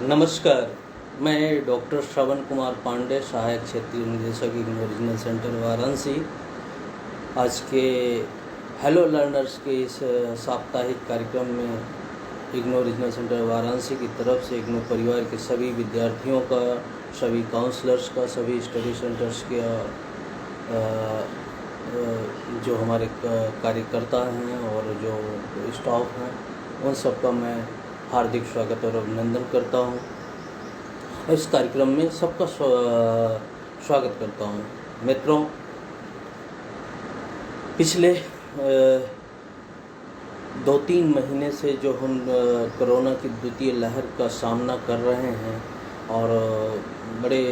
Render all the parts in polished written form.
नमस्कार, मैं डॉक्टर श्रवण कुमार पांडे, सहायक क्षेत्रीय निदेशक इग्नू रीजनल सेंटर वाराणसी। आज के हेलो लर्नर्स के इस साप्ताहिक कार्यक्रम में इग्नू रीजनल सेंटर वाराणसी की तरफ से इग्नू परिवार के सभी विद्यार्थियों का, सभी काउंसलर्स का, सभी स्टडी सेंटर्स के जो हमारे कार्यकर्ता हैं और जो स्टाफ हैं, उन सबका मैं हार्दिक स्वागत और अभिनंदन करता हूं। इस कार्यक्रम में सबका स्वागत करता हूं। मित्रों, पिछले 2-3 महीने से जो हम कोरोना की द्वितीय लहर का सामना कर रहे हैं और बड़े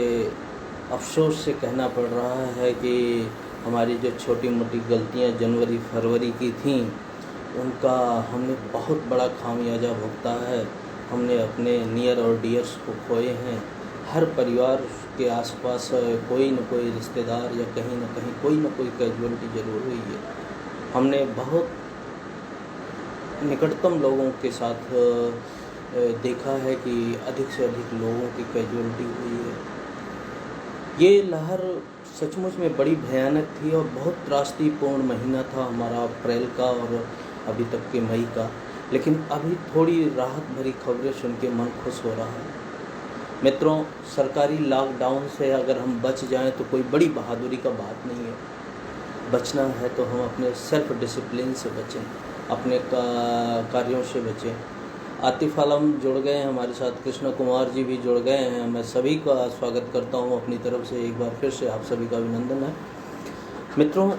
अफसोस से कहना पड़ रहा है कि हमारी जो छोटी मोटी गलतियां जनवरी फरवरी की थीं, उनका हमने बहुत बड़ा खामियाजा भुगता है। हमने अपने नियर और डियर्स को खोए हैं। हर परिवार के आसपास कोई न कोई रिश्तेदार या कहीं न कहीं कोई न कोई कैजुअलिटी ज़रूर हुई है। हमने बहुत निकटतम लोगों के साथ देखा है कि अधिक से अधिक लोगों की कैजुअलिटी हुई है। ये लहर सचमुच में बड़ी भयानक थी और बहुत त्रासदीपूर्ण महीना था हमारा अप्रैल का और अभी तक के मई का। लेकिन अभी थोड़ी राहत भरी खबरें सुन के मन खुश हो रहा है। मित्रों, सरकारी लॉकडाउन से अगर हम बच जाएं तो कोई बड़ी बहादुरी का बात नहीं है। बचना है तो हम अपने सेल्फ डिसिप्लिन से बचें, अपने कार्यों से बचें। आतिफ आलम जुड़ गए हैं हमारे साथ, कृष्ण कुमार जी भी जुड़ गए हैं। मैं सभी का स्वागत करता हूं अपनी तरफ से। एक बार फिर से आप सभी का अभिनंदन है। मित्रों,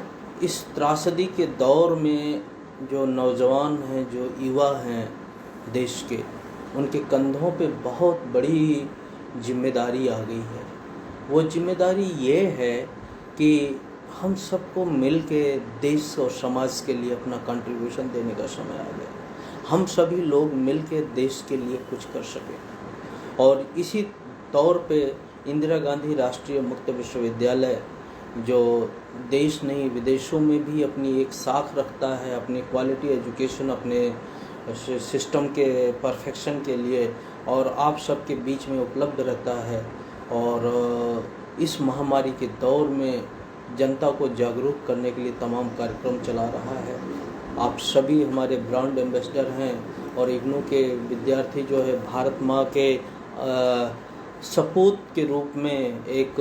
इस त्रासदी के दौर में जो नौजवान हैं, जो युवा हैं देश के, उनके कंधों पे बहुत बड़ी जिम्मेदारी आ गई है। वो जिम्मेदारी ये है कि हम सबको मिल के देश और समाज के लिए अपना कंट्रीब्यूशन देने का समय आ गया। हम सभी लोग मिल के देश के लिए कुछ कर सकें। और इसी तौर पे इंदिरा गांधी राष्ट्रीय मुक्त विश्वविद्यालय, जो देश नहीं विदेशों में भी अपनी एक साख रखता है, अपनी क्वालिटी एजुकेशन, अपने सिस्टम के परफेक्शन के लिए, और आप सबके बीच में उपलब्ध रहता है। और इस महामारी के दौर में जनता को जागरूक करने के लिए तमाम कार्यक्रम चला रहा है। आप सभी हमारे ब्रांड एम्बेसडर हैं और इग्नू के विद्यार्थी जो है भारत माँ के सपूत के रूप में एक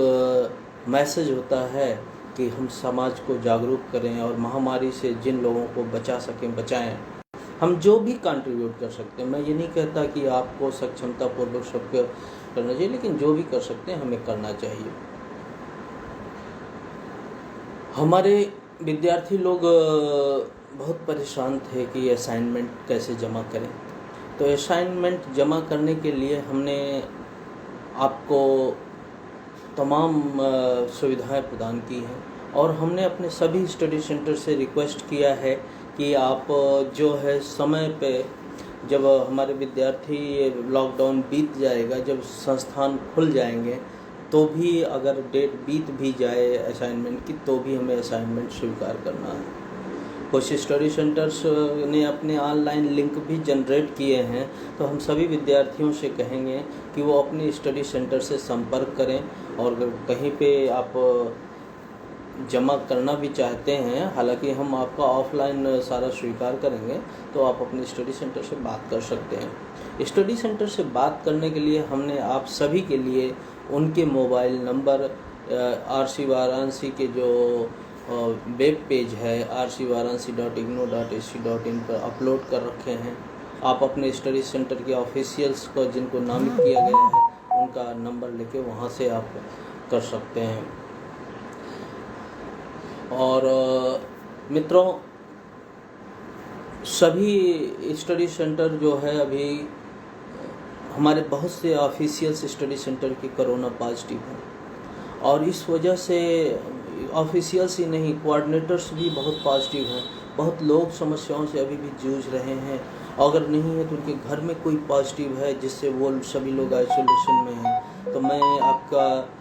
मैसेज होता है कि हम समाज को जागरूक करें और महामारी से जिन लोगों को बचा सकें बचाएं। हम जो भी कंट्रीब्यूट कर सकते हैं, मैं ये नहीं कहता कि आपको सक्षमतापूर्वक सब करना चाहिए, लेकिन जो भी कर सकते हैं हमें करना चाहिए। हमारे विद्यार्थी लोग बहुत परेशान थे कि असाइनमेंट कैसे जमा करें। तो असाइनमेंट जमा करने के लिए हमने आपको तमाम सुविधाएं प्रदान की हैं और हमने अपने सभी स्टडी सेंटर से रिक्वेस्ट किया है कि आप जो है समय पे, जब हमारे विद्यार्थी लॉकडाउन बीत जाएगा, जब संस्थान खुल जाएंगे, तो भी अगर डेट बीत भी जाए असाइनमेंट की, तो भी हमें असाइनमेंट स्वीकार करना है। कुछ स्टडी सेंटर्स ने अपने ऑनलाइन लिंक भी जनरेट किए हैं, तो हम सभी विद्यार्थियों से कहेंगे कि वो अपने स्टडी सेंटर से संपर्क करें। और कहीं पे आप जमा करना भी चाहते हैं, हालांकि हम आपका ऑफलाइन सारा स्वीकार करेंगे, तो आप अपने स्टडी सेंटर से बात कर सकते हैं। स्टडी सेंटर से बात करने के लिए हमने आप सभी के लिए उनके मोबाइल नंबर आरसी वाराणसी के जो वेब पेज है rcvaranasi.ignou.ac.in पर अपलोड कर रखे हैं। आप अपने स्टडी सेंटर के ऑफिशियल्स को, जिनको नामित किया गया है, उनका नंबर लेके वहाँ से आप कर सकते हैं। और मित्रों, सभी स्टडी सेंटर जो है, अभी हमारे बहुत से ऑफिशियल्स स्टडी सेंटर के कोरोना पॉजिटिव हैं और इस वजह से ऑफिशियल्स ही नहीं, कोऑर्डिनेटर्स भी बहुत पॉजिटिव हैं। बहुत लोग समस्याओं से अभी भी जूझ रहे हैं। अगर नहीं है तो उनके घर में कोई पॉजिटिव है जिससे वो सभी लोग आइसोलेशन में हैं। तो मैं आपका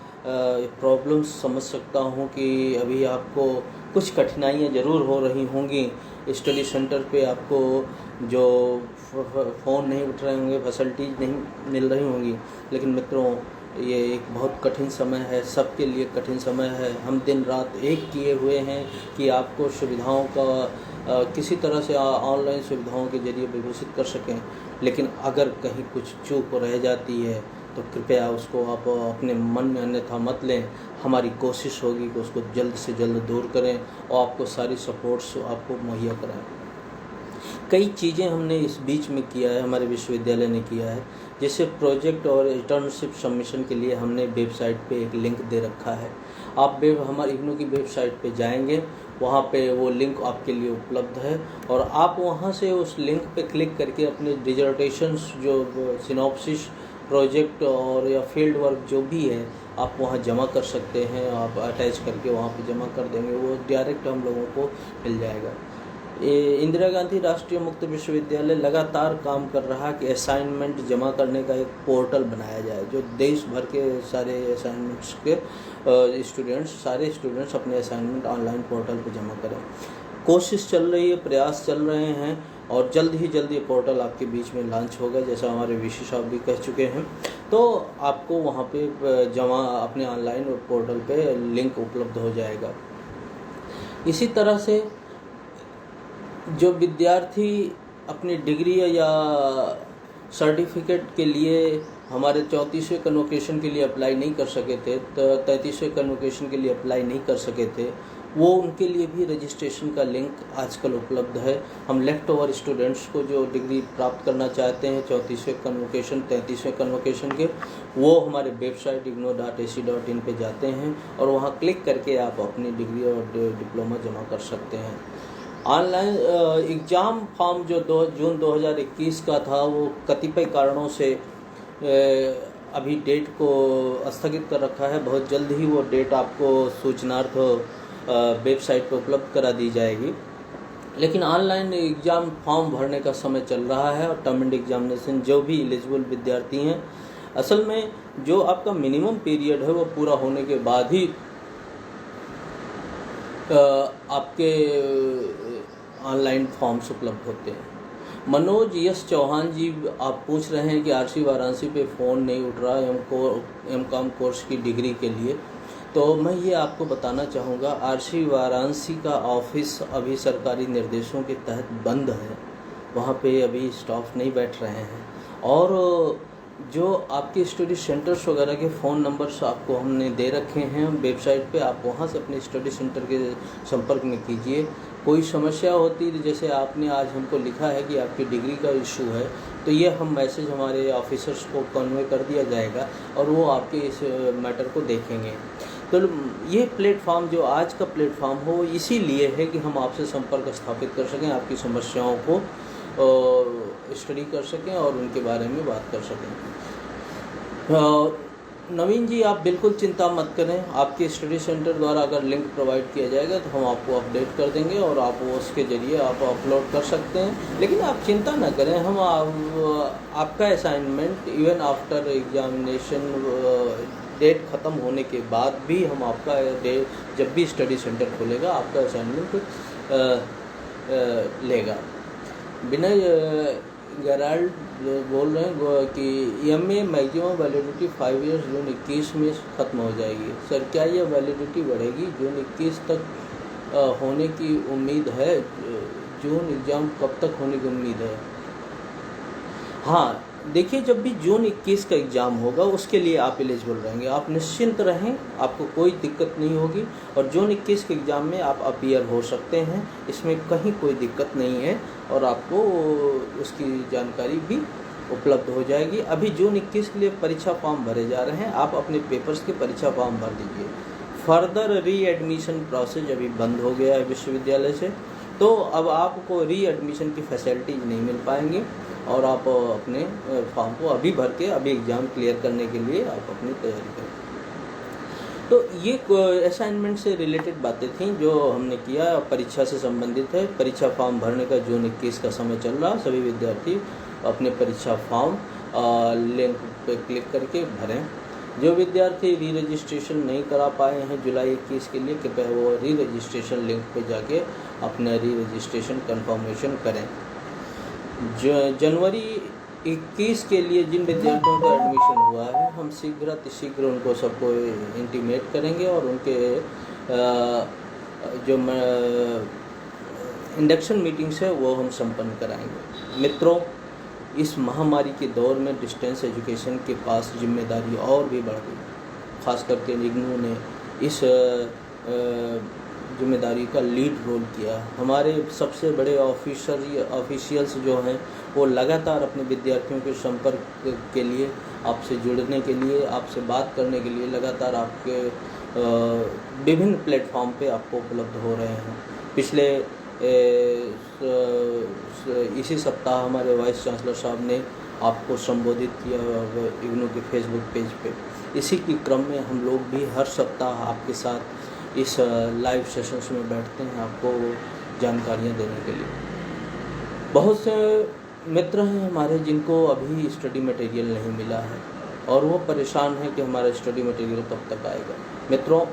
प्रॉब्लम समझ सकता हूँ कि अभी आपको कुछ कठिनाइयाँ ज़रूर हो रही होंगी। स्टडी सेंटर पे आपको जो फ़ोन नहीं उठ रहे होंगे, फैसिलिटीज़ नहीं मिल रही होंगी, लेकिन मित्रों ये एक बहुत कठिन समय है, सबके लिए कठिन समय है। हम दिन रात एक किए हुए हैं कि आपको सुविधाओं का किसी तरह से ऑनलाइन सुविधाओं के ज़रिए विभूषित कर सकें, लेकिन अगर कहीं कुछ चूक रह जाती है तो कृपया उसको आप अपने मन में अन्यथा मत लें। हमारी कोशिश होगी कि उसको जल्द से जल्द दूर करें और आपको सारी सपोर्ट्स आपको मुहैया कराएं। कई चीज़ें हमने इस बीच में किया है, हमारे विश्वविद्यालय ने किया है, जैसे प्रोजेक्ट और इंटर्नशिप सबमिशन के लिए हमने वेबसाइट पे एक लिंक दे रखा है। आप हमारी इग्नू की वेबसाइट पे जाएंगे, वहाँ पे वो लिंक आपके लिए उपलब्ध है और आप वहाँ से उस लिंक पे क्लिक करके अपने डिजर्टेशंस जो सिनॉप्सिस प्रोजेक्ट और या फील्ड वर्क जो भी है आप वहाँ जमा कर सकते हैं। आप अटैच करके वहाँ पे जमा कर देंगे, वो डायरेक्ट हम लोगों को मिल जाएगा। इंदिरा गांधी राष्ट्रीय मुक्त विश्वविद्यालय लगातार काम कर रहा कि असाइनमेंट जमा करने का एक पोर्टल बनाया जाए, जो देश भर के सारे असाइनमेंट्स के सारे स्टूडेंट्स अपने असाइनमेंट ऑनलाइन पोर्टल पर जमा करें। कोशिश चल रही है, प्रयास चल रहे हैं और जल्द ही जल्द ये पोर्टल आपके बीच में लॉन्च होगा, जैसा हमारे वीसी साहब भी कह चुके हैं। तो आपको वहाँ पे जमा अपने ऑनलाइन पोर्टल पे लिंक उपलब्ध हो जाएगा। इसी तरह से जो विद्यार्थी अपनी डिग्री या सर्टिफिकेट के लिए हमारे 34वें कन्वोकेशन के लिए अप्लाई नहीं कर सके थे, तो 33वें कन्वोकेशन के लिए अप्लाई नहीं कर सके थे, वो उनके लिए भी रजिस्ट्रेशन का लिंक आजकल उपलब्ध है। हम लेफ्ट ओवर स्टूडेंट्स को जो डिग्री प्राप्त करना चाहते हैं 34वें कन्वोकेशन 33वें कन्वोकेशन के, वो हमारे वेबसाइट igno.ac.in पे जाते हैं और वहाँ क्लिक करके आप अपनी डिग्री और डिप्लोमा जमा कर सकते हैं। ऑनलाइन एग्ज़ाम फॉर्म जो जून 2021 का था, वो कतिपय कारणों से अभी डेट को स्थगित कर रखा है। बहुत जल्द ही वो डेट आपको सूचनार्थ वेबसाइट पर उपलब्ध करा दी जाएगी। लेकिन ऑनलाइन एग्ज़ाम फॉर्म भरने का समय चल रहा है और टर्म एंड एग्जामिनेशन जो भी एलिजिबल विद्यार्थी हैं, असल में जो आपका मिनिमम पीरियड है वो पूरा होने के बाद ही आपके ऑनलाइन फॉर्म्स उपलब्ध होते हैं। मनोज यश चौहान जी आप पूछ रहे हैं कि आरसी वाराणसी पे फ़ोन नहीं उठ रहा एम.कॉम कोर्स की डिग्री के लिए, तो मैं ये आपको बताना चाहूँगा, आरसी वाराणसी का ऑफिस अभी सरकारी निर्देशों के तहत बंद है, वहाँ पे अभी स्टाफ नहीं बैठ रहे हैं। और जो आपके स्टडी सेंटर्स वगैरह के फ़ोन नंबर्स आपको हमने दे रखे हैं वेबसाइट पे, आप वहाँ से अपने स्टडी सेंटर के संपर्क में कीजिए। कोई समस्या होती है, जैसे आपने आज हमको लिखा है कि आपकी डिग्री का इशू है, तो ये हम मैसेज हमारे ऑफिसर्स को कन्वे कर दिया जाएगा और वो आपके इस मैटर को देखेंगे। तो ये प्लेटफॉर्म जो आज का प्लेटफॉर्म हो, इसीलिए है कि हम आपसे संपर्क स्थापित कर सकें, आपकी समस्याओं को स्टडी कर सकें और उनके बारे में बात कर सकें। नवीन जी आप बिल्कुल चिंता मत करें, आपके स्टडी सेंटर द्वारा अगर लिंक प्रोवाइड किया जाएगा तो हम आपको अपडेट कर देंगे और आप वो उसके ज़रिए आप अपलोड कर सकते हैं। लेकिन आप चिंता ना करें, हम आपका assignment even after examination date ख़त्म होने के बाद भी हम आपका जब भी स्टडी सेंटर खोलेगा आपका असाइनमेंट लेगा। विनय गैराल्ड बोल रहे हैं कि एमए मैक्सिमम वैलिडिटी 5 ईयर्स जून 21 में ख़त्म हो जाएगी। सर क्या यह वैलिडिटी बढ़ेगी? जून 21 तक होने की उम्मीद है। जून एग्ज़ाम कब तक होने की उम्मीद है? हाँ देखिए, जब भी जून 21 का एग्ज़ाम होगा उसके लिए आप एलिजिबल रहेंगे, आप निश्चिंत रहें, आपको कोई दिक्कत नहीं होगी। और जून 21 के एग्ज़ाम में आप अपीयर हो सकते हैं, इसमें कहीं कोई दिक्कत नहीं है और आपको उसकी जानकारी भी उपलब्ध हो जाएगी। अभी जून 21 के लिए परीक्षा फॉर्म भरे जा रहे हैं, आप अपने पेपर्स के परीक्षा फॉर्म भर दीजिए। फर्दर रीएडमिशन प्रोसेस अभी बंद हो गया है विश्वविद्यालय से, तो अब आपको रीएडमिशन की फैसिलिटीज नहीं मिल पाएंगी और आप अपने फॉर्म को अभी भर के अभी एग्ज़ाम क्लियर करने के लिए आप अपनी तैयारी करें। तो ये असाइनमेंट से रिलेटेड बातें थीं जो हमने किया, परीक्षा से संबंधित है। परीक्षा फॉर्म भरने का जून 21 का समय चल रहा, सभी विद्यार्थी अपने परीक्षा फॉर्म लिंक पे क्लिक करके भरें। जो विद्यार्थी री रजिस्ट्रेशन नहीं करा पाए हैं जुलाई 21 के लिए, कृपया वो री रजिस्ट्रेशन लिंक पे जाके अपना री रजिस्ट्रेशन कन्फर्मेशन करें। जनवरी 21 के लिए जिन विद्यार्थियों का एडमिशन हुआ है, हम शीघ्र उनको सबको इंटीमेट करेंगे और उनके जो इंडक्शन मीटिंग्स है वो हम संपन्न कराएंगे। मित्रों, इस महामारी के दौर में डिस्टेंस एजुकेशन के पास जिम्मेदारी और भी बढ़ गई। खास करके इग्नू ने इस जिम्मेदारी का लीड रोल किया। हमारे सबसे बड़े ऑफिशियल्स जो हैं वो लगातार अपने विद्यार्थियों के संपर्क के लिए, आपसे जुड़ने के लिए, आपसे बात करने के लिए लगातार आपके विभिन्न प्लेटफॉर्म पे आपको उपलब्ध हो रहे हैं। पिछले इसी सप्ताह हमारे वाइस चांसलर साहब ने आपको संबोधित किया इग्नू के फेसबुक पेज पे। इसी के क्रम में हम लोग भी हर सप्ताह आपके साथ इस लाइव सेशंस में बैठते हैं आपको जानकारियाँ देने के लिए। बहुत से मित्र हैं हमारे जिनको अभी स्टडी मटेरियल नहीं मिला है और वो परेशान हैं कि हमारा स्टडी मटेरियल कब तक आएगा। मित्रों,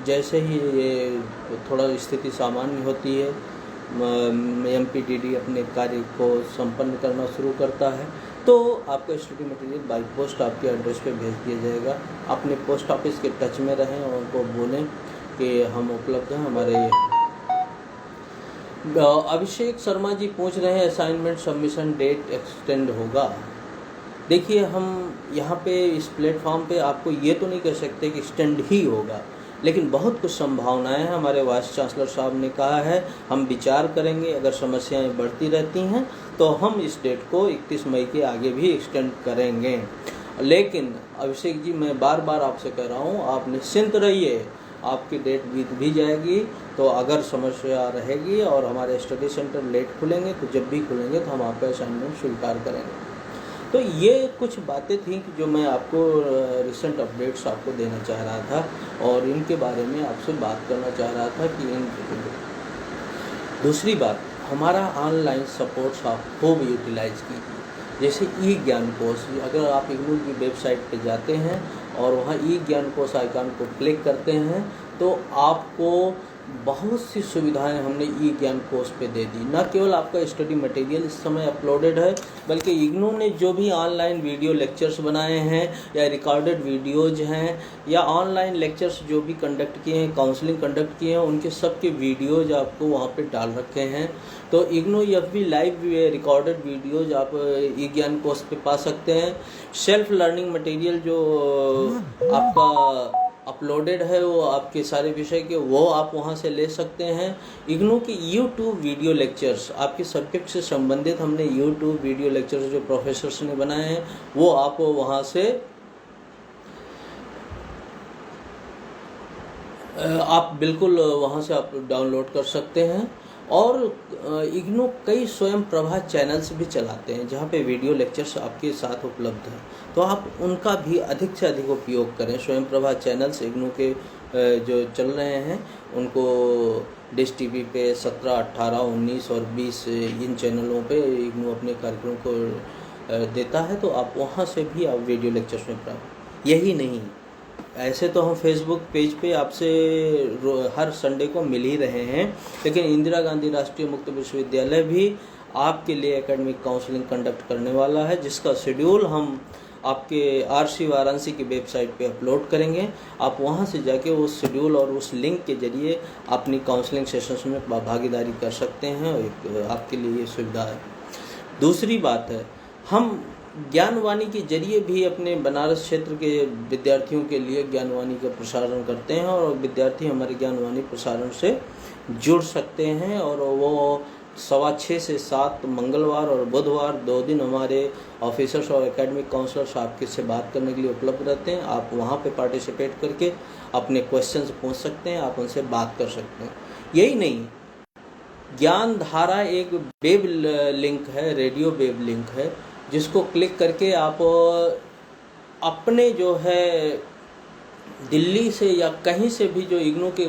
जैसे ही ये थोड़ा स्थिति सामान्य होती है, MPDD अपने कार्य को संपन्न करना शुरू करता है तो आपका स्टडी मटेरियल बाई पोस्ट आपके एड्रेस पे भेज दिया जाएगा। अपने पोस्ट ऑफिस के टच में रहें और उनको बोलें कि हम उपलब्ध हैं। हमारे अभिषेक शर्मा जी पूछ रहे हैं असाइनमेंट सबमिशन डेट एक्सटेंड होगा। देखिए, हम यहाँ पे इस प्लेटफॉर्म पे आपको ये तो नहीं कह सकते कि एक्सटेंड ही होगा, लेकिन बहुत कुछ संभावनाएं हैं। हमारे वाइस चांसलर साहब ने कहा है हम विचार करेंगे, अगर समस्याएं बढ़ती रहती हैं तो हम इस डेट को 31 मई के आगे भी एक्सटेंड करेंगे। लेकिन अभिषेक जी, मैं बार बार आपसे कह रहा हूँ, आप निश्चिंत रहिए, आपकी डेट बीत भी जाएगी तो अगर समस्या रहेगी और हमारे स्टडी सेंटर लेट खुलेंगे तो जब भी खुलेंगे तो हम आपका असाइनमेंट स्वीकार करेंगे। तो ये कुछ बातें थी कि जो मैं आपको रिसेंट अपडेट्स आपको देना चाह रहा था और इनके बारे में आपसे बात करना चाह रहा था कि दूसरी बात, हमारा ऑनलाइन सपोर्ट्स आप खूब यूटिलाइज कीजिए। जैसे ई ज्ञान कोश, अगर आप इग्नू की वेबसाइट पे जाते हैं और वहाँ ई ज्ञान कोश आइकन को क्लिक करते हैं तो आपको बहुत सी सुविधाएं हमने ई ज्ञान कोश पे दे दी। न केवल आपका स्टडी मटेरियल इस समय अपलोडेड है, बल्कि इग्नू ने जो भी ऑनलाइन वीडियो लेक्चर्स बनाए हैं या रिकॉर्डेड वीडियोज हैं या ऑनलाइन लेक्चर्स जो भी कंडक्ट किए हैं, काउंसलिंग कंडक्ट किए हैं, उनके सब के वीडियोज आपको वहाँ पे डाल रखे हैं। तो IGNOU FB live recorded videos आप ई ज्ञान कोश पे पा सकते हैं। सेल्फ लर्निंग मटेरियल जो आपका अपलोडेड है वो आपके सारे विषय के, वो आप वहाँ से ले सकते हैं। इग्नू की YouTube वीडियो लेक्चर्स, आपके सब्जेक्ट से संबंधित हमने YouTube वीडियो लेक्चर्स जो प्रोफेसर्स ने बनाए हैं वो आप वहाँ से आप बिल्कुल वहाँ से आप डाउनलोड कर सकते हैं। और इग्नू कई स्वयं प्रभा चैनल्स भी चलाते हैं जहाँ पे वीडियो लेक्चर्स आपके साथ उपलब्ध हैं, तो आप उनका भी अधिक से अधिक उपयोग करें। स्वयं प्रभा चैनल्स इग्नू के जो चल रहे हैं उनको डिश TV पे 17, 18, 19 और 20 इन चैनलों पे इग्नू अपने कार्यक्रम को देता है, तो आप वहाँ से भी आप वीडियो लेक्चर्स में प्राप्त। यही नहीं, ऐसे तो हम फेसबुक पेज पे आपसे हर संडे को मिल ही रहे हैं, लेकिन इंदिरा गांधी राष्ट्रीय मुक्त विश्वविद्यालय भी आपके लिए एकेडमिक काउंसलिंग कंडक्ट करने वाला है, जिसका शेड्यूल हम आपके RC वाराणसी की वेबसाइट पे अपलोड करेंगे। आप वहां से जाके उस शेड्यूल और उस लिंक के जरिए अपनी काउंसलिंग सेशंस में भागीदारी कर सकते हैं और आपके लिए ये सुविधा है। दूसरी बात है, हम ज्ञानवाणी के जरिए भी अपने बनारस क्षेत्र के विद्यार्थियों के लिए ज्ञानवाणी का प्रसारण करते हैं और विद्यार्थी हमारे ज्ञानवाणी प्रसारण से जुड़ सकते हैं। और वो 6:15 से 7 मंगलवार और बुधवार 2 दिन हमारे ऑफिसर्स और एकेडमिक काउंसलर्स आपके से बात करने के लिए उपलब्ध रहते हैं। आप वहाँ पे पार्टिसिपेट करके अपने क्वेश्चंस पूछ सकते हैं, आप उनसे बात कर सकते हैं। यही नहीं, ज्ञान धारा एक वेब लिंक है, रेडियो वेब लिंक है, जिसको क्लिक करके आप अपने जो है दिल्ली से या कहीं से भी जो इग्नू के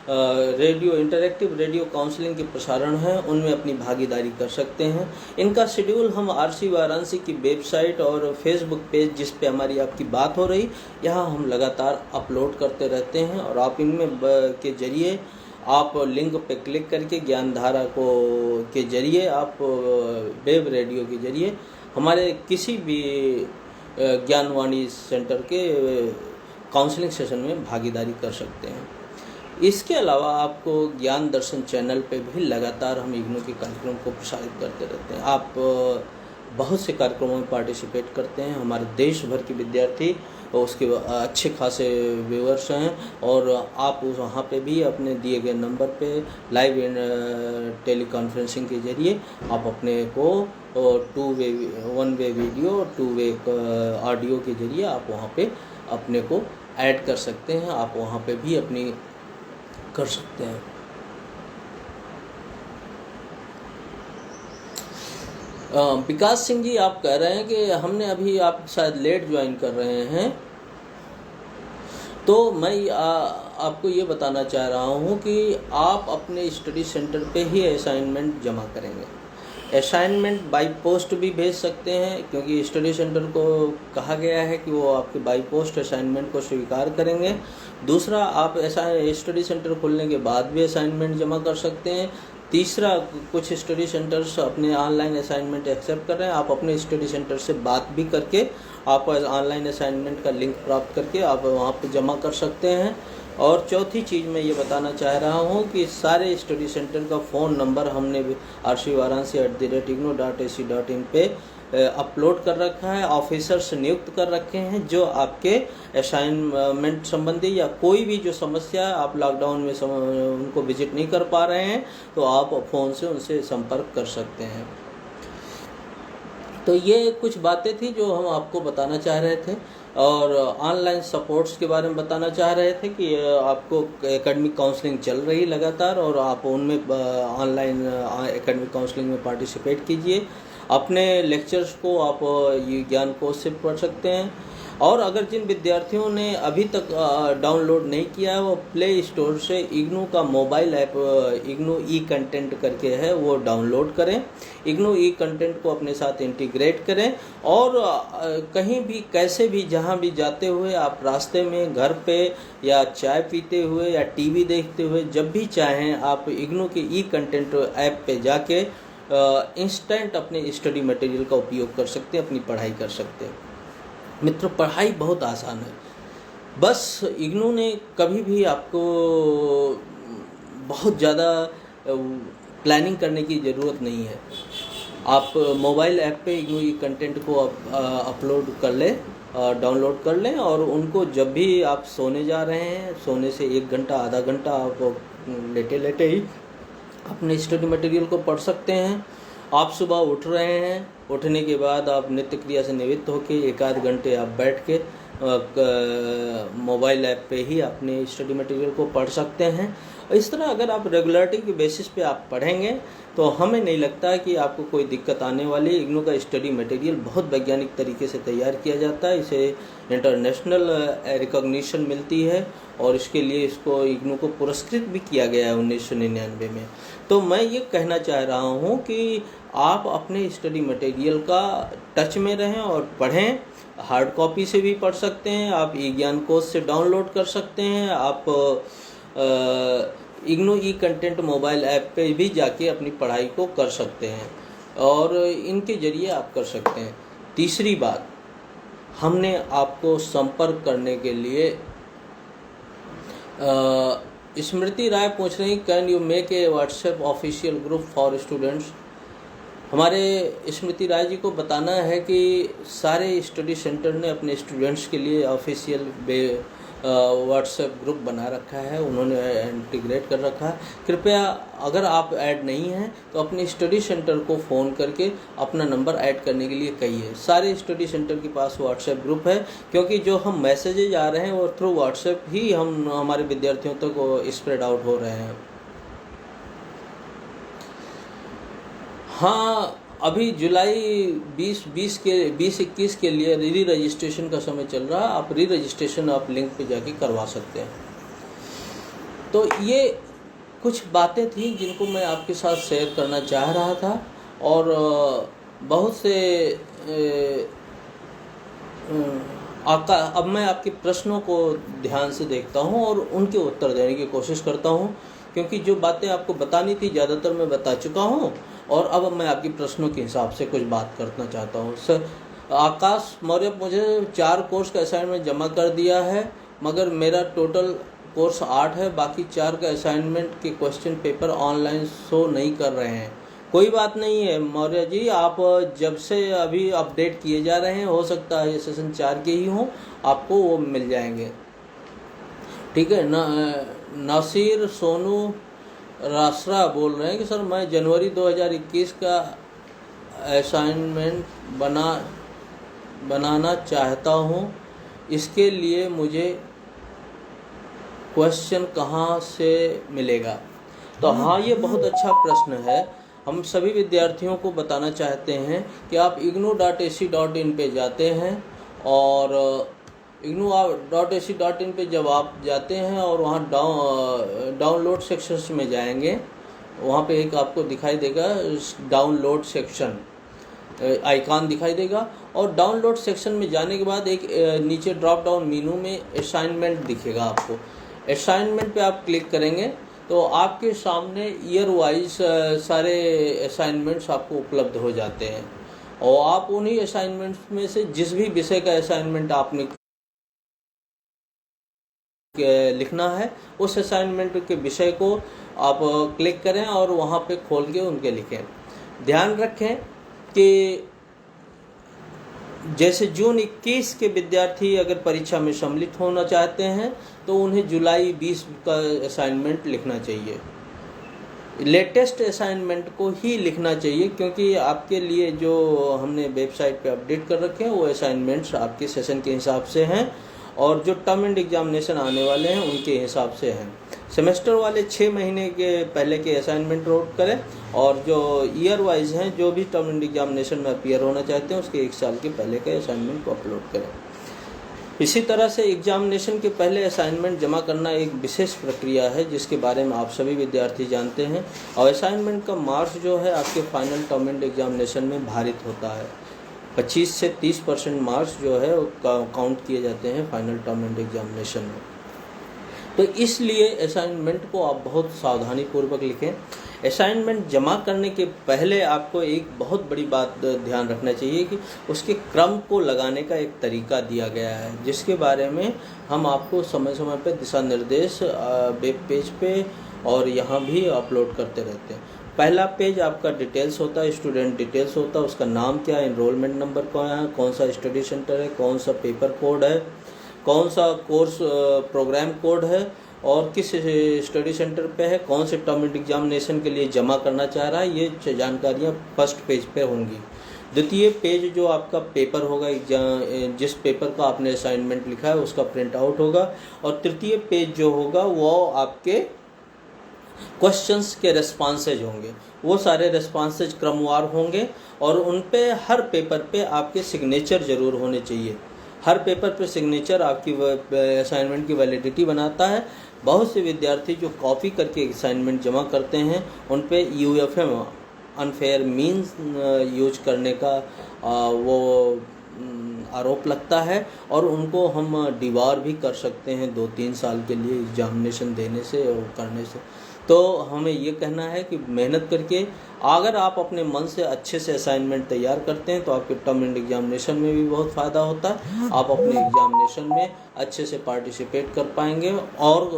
रेडियो इंटरैक्टिव रेडियो काउंसलिंग के प्रसारण हैं उनमें अपनी भागीदारी कर सकते हैं। इनका शेड्यूल हम RC वाराणसी की वेबसाइट और फेसबुक पेज जिस पे हमारी आपकी बात हो रही, यहाँ हम लगातार अपलोड करते रहते हैं और आप इनमें के जरिए आप लिंक पे क्लिक करके ज्ञानधारा को के जरिए आप वेब रेडियो के जरिए हमारे किसी भी ज्ञानवाणी सेंटर के काउंसलिंग सेशन में भागीदारी कर सकते हैं। इसके अलावा आपको ज्ञान दर्शन चैनल पे भी लगातार हम इग्नू के कार्यक्रम को प्रसारित करते रहते हैं। आप बहुत से कार्यक्रमों में पार्टिसिपेट करते हैं। हमारे देश भर के विद्यार्थी और उसके अच्छे खासे व्यूअर्स हैं और आप वहाँ पे भी अपने दिए गए नंबर पे लाइव टेली कॉन्फ्रेंसिंग के जरिए आप अपने को 1 वे वीडियो 2 वे ऑडियो के जरिए आप वहाँ पे अपने को ऐड कर सकते हैं। आप वहाँ पे भी अपनी कर सकते हैं। विकास सिंह जी आप कह रहे हैं कि हमने अभी आप शायद लेट ज्वाइन कर रहे हैं, तो मैं आपको ये बताना चाह रहा हूँ कि आप अपने स्टडी सेंटर पे ही असाइनमेंट जमा करेंगे। असाइनमेंट बाई पोस्ट भी भेज सकते हैं, क्योंकि स्टडी सेंटर को कहा गया है कि वो आपके बाई पोस्ट असाइनमेंट को स्वीकार करेंगे। दूसरा, आप ऐसा स्टडी सेंटर खोलने के बाद भी असाइनमेंट जमा कर सकते हैं। तीसरा, कुछ स्टडी सेंटर्स अपने ऑनलाइन असाइनमेंट एक्सेप्ट कर रहे हैं। आप अपने स्टडी सेंटर से बात भी करके आप ऑनलाइन असाइनमेंट का लिंक प्राप्त करके आप वहाँ पे जमा कर सकते हैं। और चौथी चीज़ मैं ये बताना चाह रहा हूँ कि सारे स्टडी सेंटर का फ़ोन नंबर हमने rcvaransi@ignou.ac.in पे अपलोड कर रखा है। ऑफिसर्स नियुक्त कर रखे हैं जो आपके असाइनमेंट संबंधी या कोई भी जो समस्या आप लॉकडाउन में उनको विजिट नहीं कर पा रहे हैं, तो आप फ़ोन से उनसे संपर्क कर सकते हैं। तो ये कुछ बातें थी जो हम आपको बताना चाह रहे थे। और ऑनलाइन सपोर्ट्स के बारे में बताना चाह रहे थे कि आपको एकेडमिक काउंसलिंग चल रही लगातार और आप उनमें ऑनलाइन एकेडमिक काउंसलिंग में पार्टिसिपेट कीजिए। अपने लेक्चर्स को आप ये ज्ञान कोश से पढ़ सकते हैं। और अगर जिन विद्यार्थियों ने अभी तक डाउनलोड नहीं किया है, वो प्ले स्टोर से इग्नू का मोबाइल ऐप इग्नू ई कंटेंट करके है, वो डाउनलोड करें। इग्नू ई कंटेंट को अपने साथ इंटीग्रेट करें और कहीं भी कैसे भी जहां भी जाते हुए आप रास्ते में, घर पे या चाय पीते हुए या टीवी देखते हुए जब भी चाहें आप इग्नू के ई कंटेंट ऐप पे जाके इंस्टेंट अपने स्टडी मटेरियल का उपयोग कर सकते हैं, अपनी पढ़ाई कर सकते हैं। मित्रों, पढ़ाई बहुत आसान है। बस इग्नू ने कभी भी आपको बहुत ज़्यादा प्लानिंग करने की ज़रूरत नहीं है। आप मोबाइल ऐप पे इग्नू ई कंटेंट को अपलोड कर लें, डाउनलोड कर लें और उनको जब भी आप सोने जा रहे हैं, सोने से 1 घंटा आधा घंटा आप लेटे लेटे ही अपने स्टडी मटेरियल को पढ़ सकते हैं। आप सुबह उठ रहे हैं, उठने के बाद आप नित्य क्रिया से निवृत्त होकर 1 आध घंटे आप बैठ के मोबाइल ऐप पे ही अपने स्टडी मटेरियल को पढ़ सकते हैं। इस तरह अगर आप रेगुलरिटी के बेसिस पे आप पढ़ेंगे तो हमें नहीं लगता कि आपको कोई दिक्कत आने वाली। इग्नू का स्टडी मटेरियल बहुत वैज्ञानिक तरीके से तैयार किया जाता है, इसे इंटरनेशनल रिकॉग्निशन मिलती है और इसके लिए इसको इग्नू को पुरस्कृत भी किया गया है 1999 में। तो मैं ये कहना चाह रहा हूँ कि आप अपने स्टडी मटेरियल का टच में रहें और पढ़ें। हार्ड कॉपी से भी पढ़ सकते हैं, आप ई ज्ञान कोश से डाउनलोड कर सकते हैं, आप इग्नू ई कंटेंट मोबाइल ऐप पे भी जाके अपनी पढ़ाई को कर सकते हैं और इनके जरिए आप कर सकते हैं। तीसरी बात, हमने आपको संपर्क करने के लिए स्मृति राय पूछ रही, can you make a WhatsApp official group for students. हमारे स्मृति राय जी को बताना है कि सारे स्टडी सेंटर ने अपने स्टूडेंट्स के लिए ऑफिशियल व्हाट्सएप ग्रुप बना रखा है, उन्होंने इंटीग्रेट कर रखा है। कृपया अगर आप ऐड नहीं हैं तो अपने स्टडी सेंटर को फ़ोन करके अपना नंबर ऐड करने के लिए कहिए। सारे स्टडी सेंटर के पास व्हाट्सएप ग्रुप है, क्योंकि जो हम मैसेजेज आ रहे हैं वो थ्रू व्हाट्सएप ही हम हमारे विद्यार्थियों तक स्प्रेड आउट हो रहे हैं। हाँ, अभी जुलाई 20-21 के लिए री रजिस्ट्रेशन का समय चल रहा है। आप री रजिस्ट्रेशन आप लिंक पे जाके करवा सकते हैं। तो ये कुछ बातें थी जिनको मैं आपके साथ शेयर करना चाह रहा था और बहुत से अब मैं आपके प्रश्नों को ध्यान से देखता हूं और उनके उत्तर देने की कोशिश करता हूं, क्योंकि जो बातें आपको बतानी थी ज़्यादातर मैं बता चुका हूँ, और अब मैं आपकी प्रश्नों के हिसाब से कुछ बात करना चाहता हूँ। सर आकाश मौर्य, मुझे 4 कोर्स का असाइनमेंट जमा कर दिया है, मगर मेरा टोटल कोर्स 8 है, बाकी 4 का असाइनमेंट के क्वेश्चन पेपर ऑनलाइन शो नहीं कर रहे हैं। कोई बात नहीं है मौर्य जी, आप जब से अभी अपडेट किए जा रहे हैं, हो सकता है ये सेशन 4 के ही हों, आपको वो मिल जाएंगे। ठीक है। नासिर सोनू रासरा बोल रहे हैं कि सर मैं जनवरी 2021 का असाइनमेंट बनाना चाहता हूँ, इसके लिए मुझे क्वेश्चन कहाँ से मिलेगा? तो हाँ, ये बहुत अच्छा प्रश्न है। हम सभी विद्यार्थियों को बताना चाहते हैं कि आप ignou.ac.in पे जाते हैं, और ignou.ac.in पे जब आप जाते हैं और वहाँ डाउनलोड सेक्शन में जाएंगे, वहाँ पे एक आपको दिखाई देगा डाउनलोड सेक्शन आइकॉन दिखाई देगा, और डाउनलोड सेक्शन में जाने के बाद एक नीचे ड्रॉप डाउन मेनू में असाइनमेंट दिखेगा। आपको असाइनमेंट पे आप क्लिक करेंगे तो आपके सामने ईयर वाइज सारे असाइनमेंट्स आपको उपलब्ध हो जाते हैं, और आप उन्हीं असाइनमेंट्स में से जिस भी विषय का असाइनमेंट आपने लिखना है, उस असाइनमेंट के विषय को आप क्लिक करें और वहाँ पे खोल के उनके लिखें। ध्यान रखें कि जैसे जून 21 के विद्यार्थी अगर परीक्षा में सम्मिलित होना चाहते हैं तो उन्हें जुलाई 20 का असाइनमेंट लिखना चाहिए। लेटेस्ट असाइनमेंट को ही लिखना चाहिए, क्योंकि आपके लिए जो हमने वेबसाइट पे अपडेट कर रखे हैं वो असाइनमेंट्स आपके सेशन के हिसाब से हैं, और जो टर्म एंड एग्जामिनेशन आने वाले हैं उनके हिसाब से हैं। सेमेस्टर वाले 6 महीने के पहले के असाइनमेंट नोट करें, और जो ईयर वाइज हैं, जो भी टर्म एंड एग्जामिनेशन में अपीयर होना चाहते हैं, उसके 1 साल के पहले के असाइनमेंट को अपलोड करें। इसी तरह से एग्जामिनेशन के पहले असाइनमेंट जमा करना एक विशेष प्रक्रिया है जिसके बारे में आप सभी विद्यार्थी जानते हैं, और असाइनमेंट का मार्क्स जो है आपके फाइनल टर्म एंड एग्जामिनेशन में भारित होता है। 25 से 30% मार्क्स जो है काउंट किए जाते हैं फाइनल टर्म एंड एग्जामिनेशन में। तो इसलिए असाइनमेंट को आप बहुत सावधानी पूर्वक लिखें। असाइनमेंट जमा करने के पहले आपको एक बहुत बड़ी बात ध्यान रखना चाहिए कि उसके क्रम को लगाने का एक तरीका दिया गया है, जिसके बारे में हम आपको समय समय पर दिशा निर्देश वेब पेज पे और यहाँ भी अपलोड करते रहते हैं। पहला पेज आपका डिटेल्स होता है, स्टूडेंट डिटेल्स होता है, उसका नाम क्या है, एनरोलमेंट नंबर क्या है, कौन सा स्टडी सेंटर है, कौन सा पेपर कोड है, कौन सा कोर्स प्रोग्राम कोड है, और किस स्टडी सेंटर पे है, कौन से टर्म एंड एग्जामिनेशन के लिए जमा करना चाह रहा है, ये जानकारियाँ फर्स्ट पेज पे होंगी। द्वितीय पेज जो आपका पेपर होगा, जिस पेपर का आपने असाइनमेंट लिखा है उसका प्रिंट आउट होगा, और तृतीय पेज जो होगा वो आपके क्वेश्चंस के रेस्पॉन्सेज होंगे। वो सारे रेस्पॉन्सेज क्रमवार होंगे, और उन पे हर पेपर पे आपके सिग्नेचर ज़रूर होने चाहिए। हर पेपर पे सिग्नेचर आपकी असाइनमेंट की वैलिडिटी बनाता है। बहुत से विद्यार्थी जो कॉपी करके असाइनमेंट जमा करते हैं उन पे UFM अनफेयर मीन्स यूज करने का वो आरोप लगता है, और उनको हम डिबार भी कर सकते हैं 2-3 साल के लिए एग्जामिनेशन देने से और करने से। तो हमें ये कहना है कि मेहनत करके अगर आप अपने मन से अच्छे से असाइनमेंट तैयार करते हैं तो आपके टर्म एंड एग्जामिनेशन में भी बहुत फ़ायदा होता है। आप अपने एग्जामिनेशन में अच्छे से पार्टिसिपेट कर पाएंगे और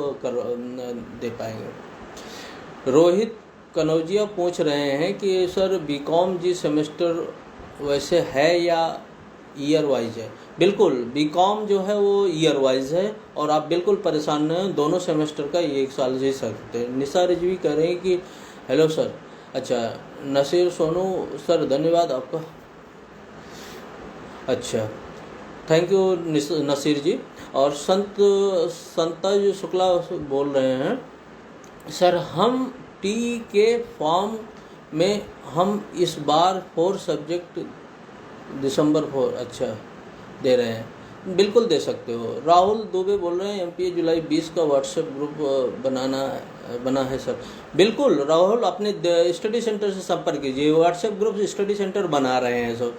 दे पाएंगे। रोहित कनौजिया पूछ रहे हैं कि सर बीकॉम जी सेमेस्टर वैसे है या ईयर वाइज है? बिल्कुल, बीकॉम जो है वो ईयर वाइज है, और आप बिल्कुल परेशान न हो, दोनों सेमेस्टर का 1 साल जी सकते हैं। निशा रिजवी कह रहे हैं कि हेलो सर। अच्छा, नसीर सोनू सर धन्यवाद आपका। अच्छा, थैंक यू नसीर जी। और संतज शुक्ला बोल रहे हैं सर हम टी के फॉर्म में हम इस बार 4 सब्जेक्ट दिसंबर 4 अच्छा दे रहे हैं। बिल्कुल दे सकते हो। राहुल दुबे बोल रहे हैं MPA जुलाई 20 का व्हाट्सएप ग्रुप बना है सर। बिल्कुल राहुल, अपने स्टडी सेंटर से संपर्क कीजिए। व्हाट्सएप ग्रुप स्टडी सेंटर बना रहे हैं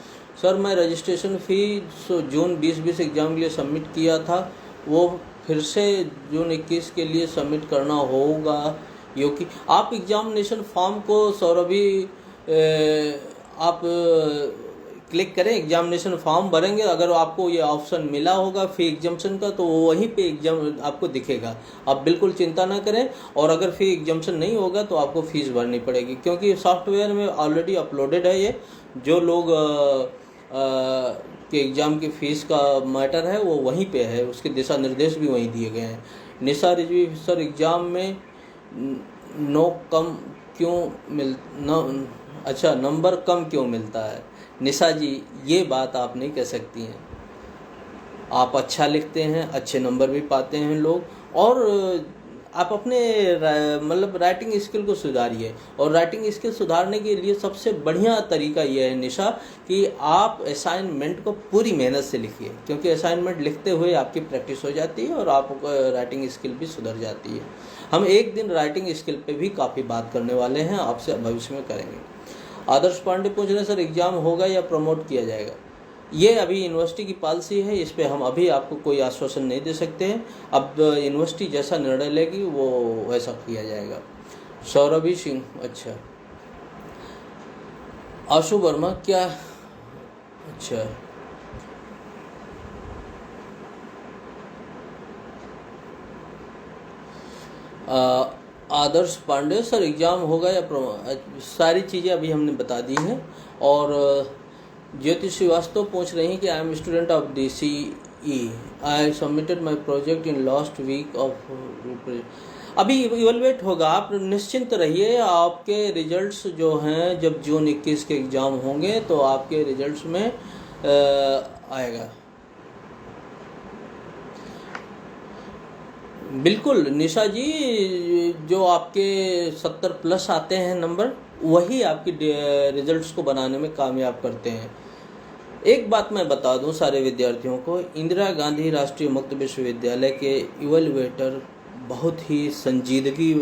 सर मैं रजिस्ट्रेशन फ़ी जून 2020 एग्ज़ाम के लिए सबमिट किया था, वो फिर से जून 21 के लिए सबमिट करना होगा क्योंकि आप एग्जामिनेशन फॉर्म को सौरभी आप क्लिक करें, एग्जामिनेशन फॉर्म भरेंगे, अगर आपको ये ऑप्शन मिला होगा फी एग्जाम्पशन का तो वहीं पे एग्जाम आपको दिखेगा, आप बिल्कुल चिंता ना करें। और अगर फी एग्जाम्पशन नहीं होगा तो आपको फीस भरनी पड़ेगी, क्योंकि सॉफ्टवेयर में ऑलरेडी अपलोडेड है ये। जो लोग के एग्ज़ाम की फ़ीस का मैटर है वो वहीं पे है, उसके दिशा निर्देश भी वहीं दिए गए हैं। निशा रिजवी सर एग्ज़ाम में नंबर कम क्यों मिलता है? निशा जी, ये बात आप नहीं कह सकती हैं। आप अच्छा लिखते हैं, अच्छे नंबर भी पाते हैं लोग, और आप अपने मतलब राइटिंग स्किल को सुधारिए। और राइटिंग स्किल सुधारने के लिए सबसे बढ़िया तरीका यह है निशा कि आप असाइनमेंट को पूरी मेहनत से लिखिए, क्योंकि असाइनमेंट लिखते हुए आपकी प्रैक्टिस हो जाती है और आपको राइटिंग स्किल भी सुधर जाती है। हम एक दिन राइटिंग स्किल पे भी काफ़ी बात करने वाले हैं, आपसे भविष्य में करेंगे। आदर्श पांडे पूछ रहे हैं सर एग्ज़ाम होगा या प्रमोट किया जाएगा? ये अभी यूनिवर्सिटी की पॉलिसी है, इस पे हम अभी आपको कोई आश्वासन नहीं दे सकते हैं। अब यूनिवर्सिटी जैसा निर्णय लेगी वो वैसा किया जाएगा। सौरभी सिंह, अच्छा। आशु वर्मा, क्या? अच्छा, आदर्श पांडे सर एग्ज़ाम होगा या सारी चीज़ें अभी हमने बता दी हैं। और ज्योति श्रीवास्तव पूछ रही हैं कि I am student of DCE, I submitted my project in last week of. अभी इवेलुएट होगा, आप निश्चिंत रहिए। आपके रिजल्ट्स जो हैं जब जून 21 के एग्ज़ाम होंगे तो आपके रिजल्ट्स में आएगा। बिल्कुल निशा जी, जो आपके 70 प्लस आते हैं नंबर, वही आपकी रिजल्ट्स को बनाने में कामयाब करते हैं। एक बात मैं बता दूं सारे विद्यार्थियों को, इंदिरा गांधी राष्ट्रीय मुक्त विश्वविद्यालय के इवेलुएटर बहुत ही संजीदगी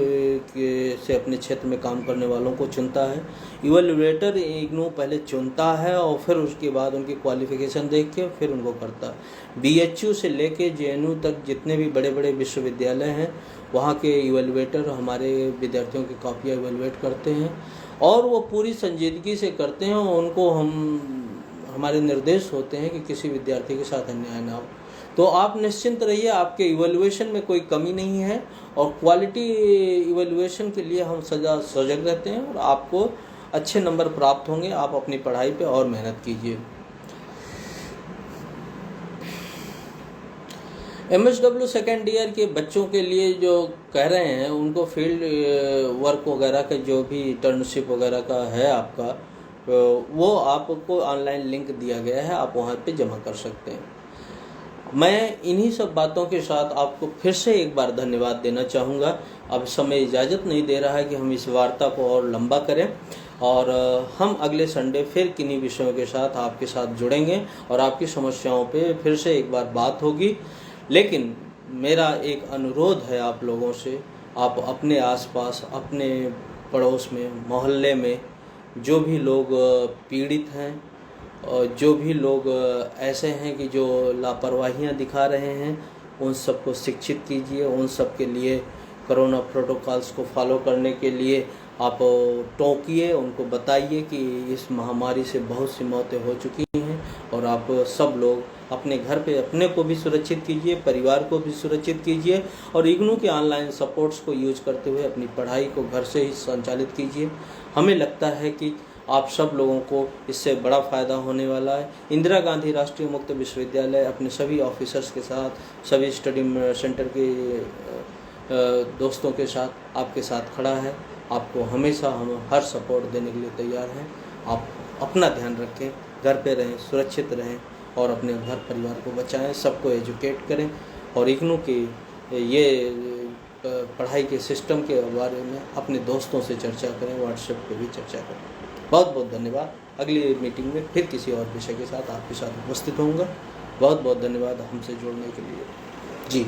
से अपने क्षेत्र में काम करने वालों को चुनता है। इवेलुएटर इग्नू पहले चुनता है और फिर उसके बाद उनकी क्वालिफिकेशन देख के फिर उनको करता है। BHU से लेके JNU तक जितने भी बड़े बड़े विश्वविद्यालय हैं वहाँ के इवेलुएटर हमारे विद्यार्थियों की कॉपियाँ इवेलुएट करते हैं और वो पूरी संजीदगी से करते हैं। उनको हमारे निर्देश होते हैं कि किसी विद्यार्थी के साथ अन्याय ना हो। तो आप निश्चिंत रहिए, आपके इवैल्यूएशन में कोई कमी नहीं है और क्वालिटी इवैल्यूएशन के लिए हम सजग रहते हैं और आपको अच्छे नंबर प्राप्त होंगे। आप अपनी पढ़ाई पे और मेहनत कीजिए। MSW सेकेंड ईयर के बच्चों के लिए जो कह रहे हैं उनको फील्ड वर्क वगैरह का जो भी इंटर्नशिप वगैरह का है आपका, वो आपको ऑनलाइन लिंक दिया गया है, आप वहाँ पे जमा कर सकते हैं। मैं इन्हीं सब बातों के साथ आपको फिर से एक बार धन्यवाद देना चाहूँगा। अब समय इजाज़त नहीं दे रहा है कि हम इस वार्ता को और लंबा करें और हम अगले संडे फिर किन्हीं विषयों के साथ आपके साथ जुड़ेंगे और आपकी समस्याओं पे फिर से एक बार बात होगी। लेकिन मेरा एक अनुरोध है आप लोगों से, आप अपने आसपास, अपने पड़ोस में, मोहल्ले में जो भी लोग पीड़ित हैं और जो भी लोग ऐसे हैं कि जो लापरवाहियां दिखा रहे हैं, उन सबको शिक्षित कीजिए। उन सब के लिए कोरोना प्रोटोकॉल्स को फॉलो करने के लिए आप टोकिए, उनको बताइए कि इस महामारी से बहुत सी मौतें हो चुकी हैं और आप सब लोग अपने घर पे अपने को भी सुरक्षित कीजिए, परिवार को भी सुरक्षित कीजिए और इग्नू के ऑनलाइन सपोर्ट्स को यूज करते हुए अपनी पढ़ाई को घर से ही संचालित कीजिए। हमें लगता है कि आप सब लोगों को इससे बड़ा फ़ायदा होने वाला है। इंदिरा गांधी राष्ट्रीय मुक्त विश्वविद्यालय अपने सभी ऑफिसर्स के साथ, सभी स्टडी सेंटर के दोस्तों के साथ आपके साथ खड़ा है। आपको हमेशा हम हर सपोर्ट देने के लिए तैयार हैं। आप अपना ध्यान रखें, घर पे रहें, सुरक्षित रहें और अपने घर परिवार को बचाएं, सबको एजुकेट करें और इग्नू के ये पढ़ाई के सिस्टम के बारे में अपने दोस्तों से चर्चा करें, व्हाट्सएप पे भी चर्चा करें। बहुत बहुत धन्यवाद। अगली मीटिंग में फिर किसी और विषय के साथ आपके साथ उपस्थित होऊंगा। बहुत बहुत धन्यवाद हमसे जुड़ने के लिए। जी।